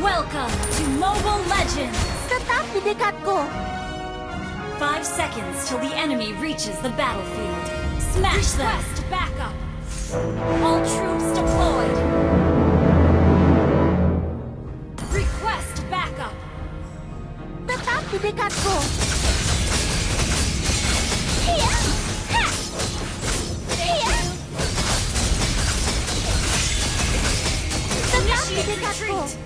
Welcome to Mobile Legends! Tetap di dekatku. 5 seconds till the enemy reaches the battlefield. Smash them! Request backup! All troops deployed! Request backup! Tetap di dekatku. Hiya! Ha! Hiya! Tetap di Initiate dekatku. retreat!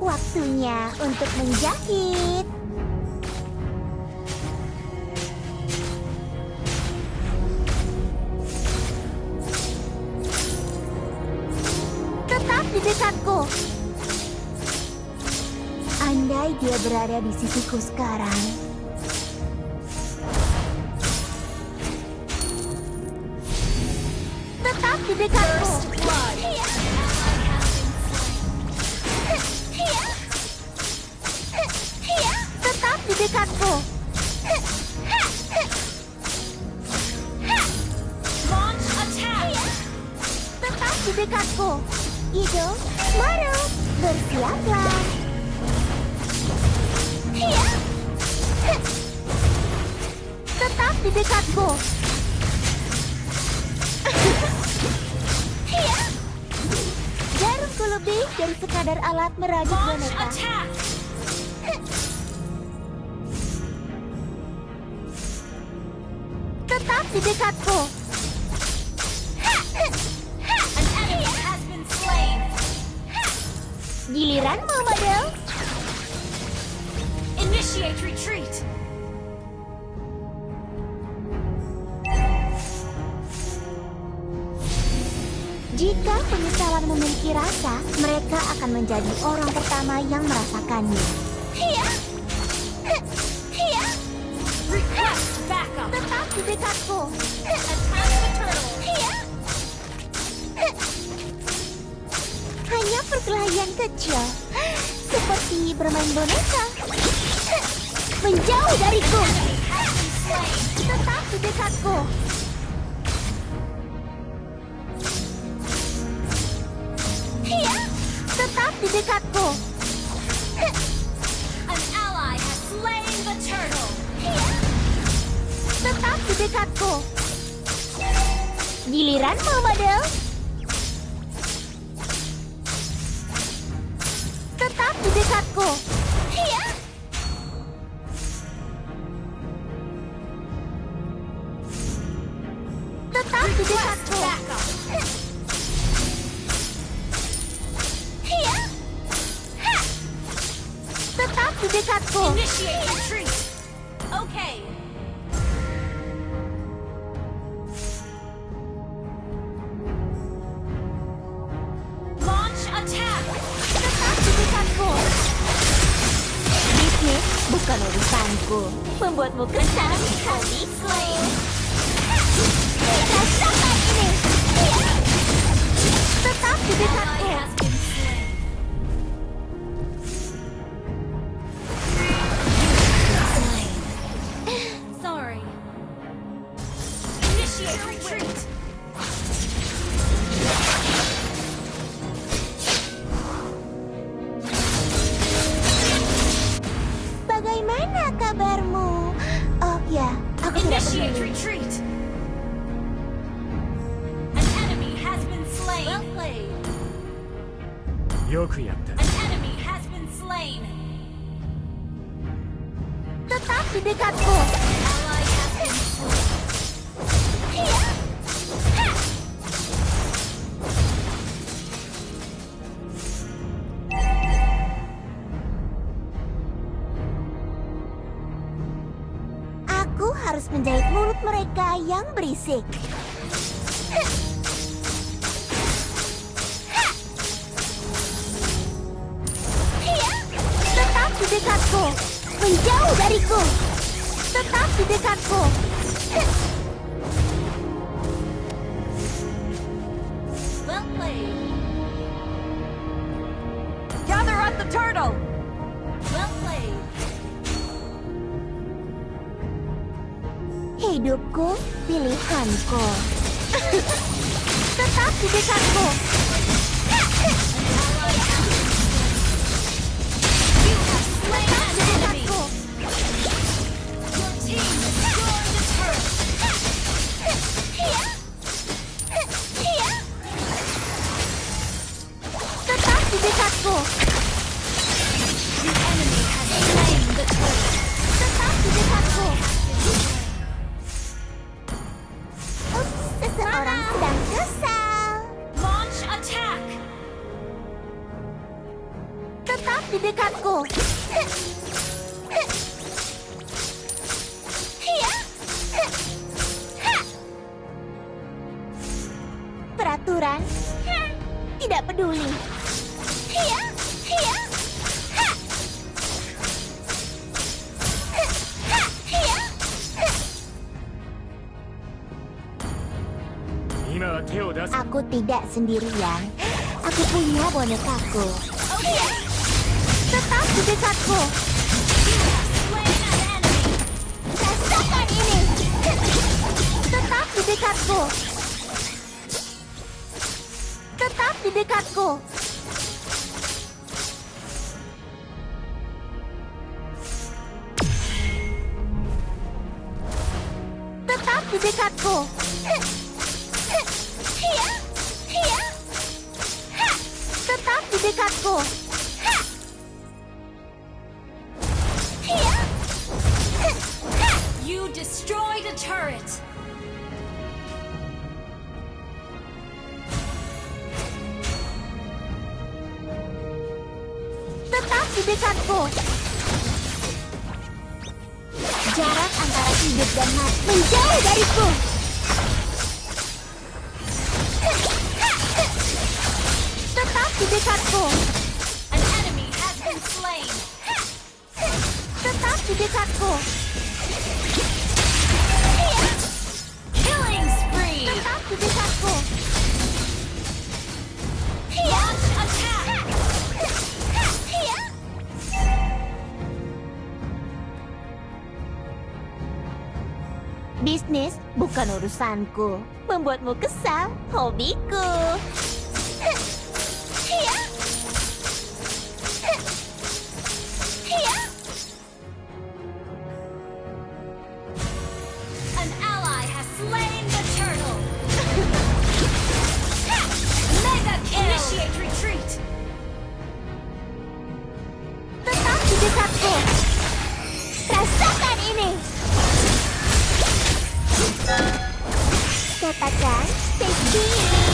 Waktunya untuk menjahit. Tetap di dekatku. Andai dia berada di sisiku sekarang. Tetap di dekatku. Blood! Hiya! Hiya! Hiya! Tetap di dekatku. Launch attack! Tetap di dekatku. Ido, Maru, bersiaplah. Hiya! Tetap di dekatku. Hiya! Jarumku lebih dari sekadar alat merajut Launch boneka. attack! Tetap di dekatku. An enemy has been slain! Giliranmu, model. Initiate retreat! Jika penyesalan memiliki rasa, mereka akan menjadi orang pertama yang merasakannya. Hiya! Hiya! Request backup! Tetap di dekatku. Attack the turtle! Hiya! Hanya perkelahian kecil, seperti bermain boneka. Menjauh dariku. Enemy has been slain! Tetap di dekatku. Hiya! Tetap di dekatku. An ally has slain the turtle! Hiya! Tetap di dekatku. Giliranmu, model. Tetap di dekatku. Hiya! Tetap di Request dekatku. backup! Hiya! Ha! Tetap di dekatku. Initiate retreat! Okay! Launch attack! Tetap di dekatku. Bisnis bukan urusanku. Membuatmu kesal. Slain! Rasakan ini. Hiya! Tetap di Ally dekatku. has been slain! Sorry. Initiate retreat! Bagaimana kabarmu? Oh ya, aku tidak Initiate peduli. retreat! An enemy has been slain! Well played! よくやった An enemy has been slain! Tetap di dekatku. Ally has been slain! Hiya! Ha! Aku harus menjahit mulut mereka yang berisik. Hiya! Tetap di dekatku. Menjauh dariku. Tetap di dekatku. Well played! Gather at the turtle! Well played! Hidupku, pilihanku. Tetap di dekatku. You have slain Tetap an di enemy. dekatku. Your team destroyed the turret. Tetap di dekatku. The enemy has slain the turret. Tetap di dekatku. Seseorang sedang kesal. Launch attack. Tetap di dekatku. Peraturan? Tidak peduli. Aku tidak sendirian. Aku punya bonekaku. Tetap di dekatku. Slain an enemy. Rasakan ini. Tetap di dekatku. Tetap di dekatku. Tetap di dekatku. Tetap di dekatku. You destroyed a turret. Tetap di dekatku. Jarak antara hidup dan mati menjauh dariku. Tetap di dekatku. An enemy has been slain. Tetap di dekatku. Killing spree. Tetap di dekatku. Launch attack. Bisnis bukan urusanku. Membuatmu kesal, hobiku. An ally has slain the turtle. Mega kill. Initiate retreat. Tetap di dekatku. Rasakan ini. Katakan stay kiri.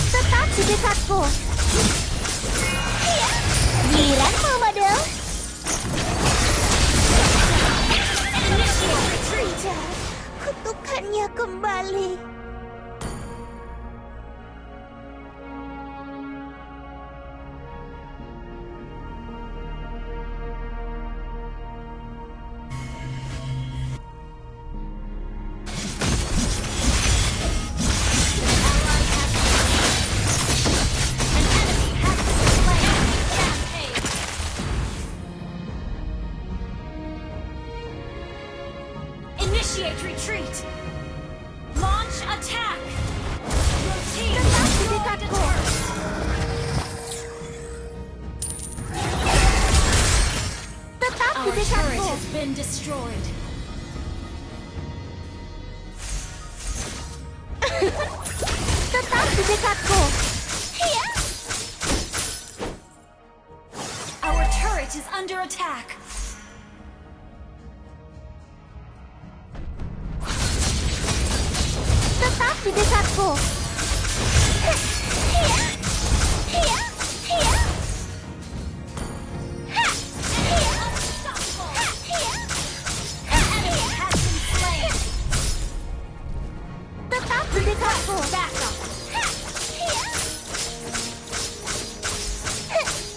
Tetap di dekatku. Giliranmu, model. Initiate retreat. Kutukannya kembali. An enemy has been slain. Rampage. Initiate retreat. Launch attack. Your team Tetap di destroyed a dekatku. turret. Tetap di Our turret dekatku. has been destroyed. Tetap di dekatku. Our turret is under attack. Tetap di dekatku. An enemy has been slain. Tetap di dekatku. Back up.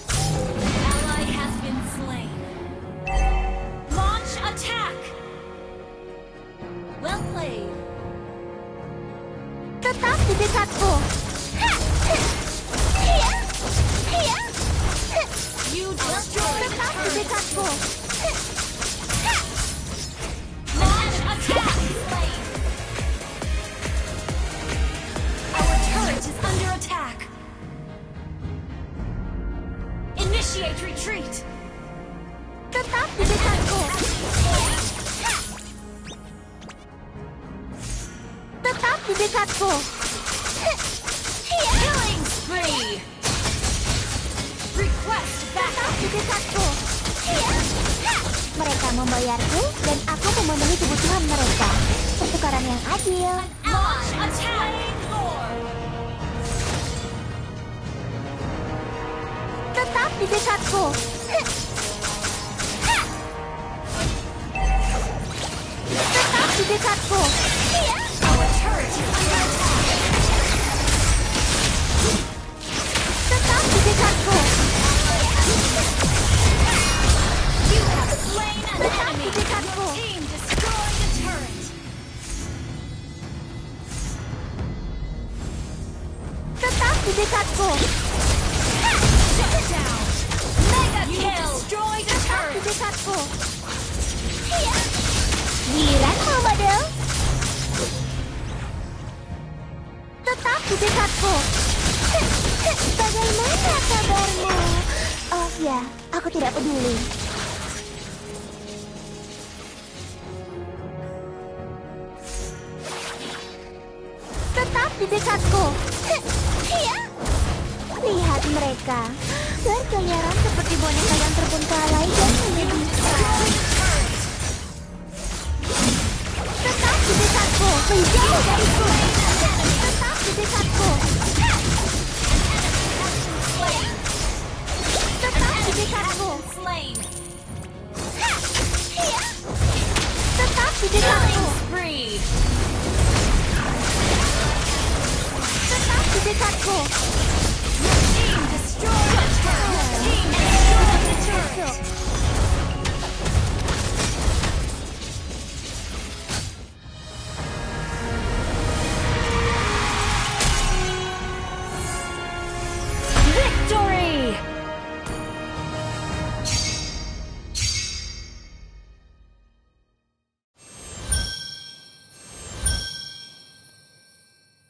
Ally has been slain. Launch attack. Well played. Tetap di dekatku. You destroyed a Tetap di turret. dekatku. Launch attack. Slain. Initiate retreat. Tetap di dekatku. Tetap di dekatku. Killing spree. Request Tetap backup. di dekatku. Mereka membayarku dan aku memenuhi kebutuhan mereka. Pertukaran yang adil. Launch attack. Tetap di dekatku. Tetap di dekatku. Our turret is under attack. Tetap di dekatku. You have slain an enemy. di dekatku. Your team destroyed a turret. Tetap di dekatku. Shut down. Mega kill. You destroyed a Di turret. dekatku. Giliranmu, Model. Tetap di dekatku. Bagaimana kabarmu? Oh ya, aku tidak peduli. Tetap di dekatku. Lihat mereka berkeliaran seperti boneka yang terbengkalai dan menyedihkan. Tetap di dekatku. Menjauh dariku. Tetap di dekatku. Tetap di dekatku. Slain. Tetap di dekatku. Spree. Tetap di dekatku.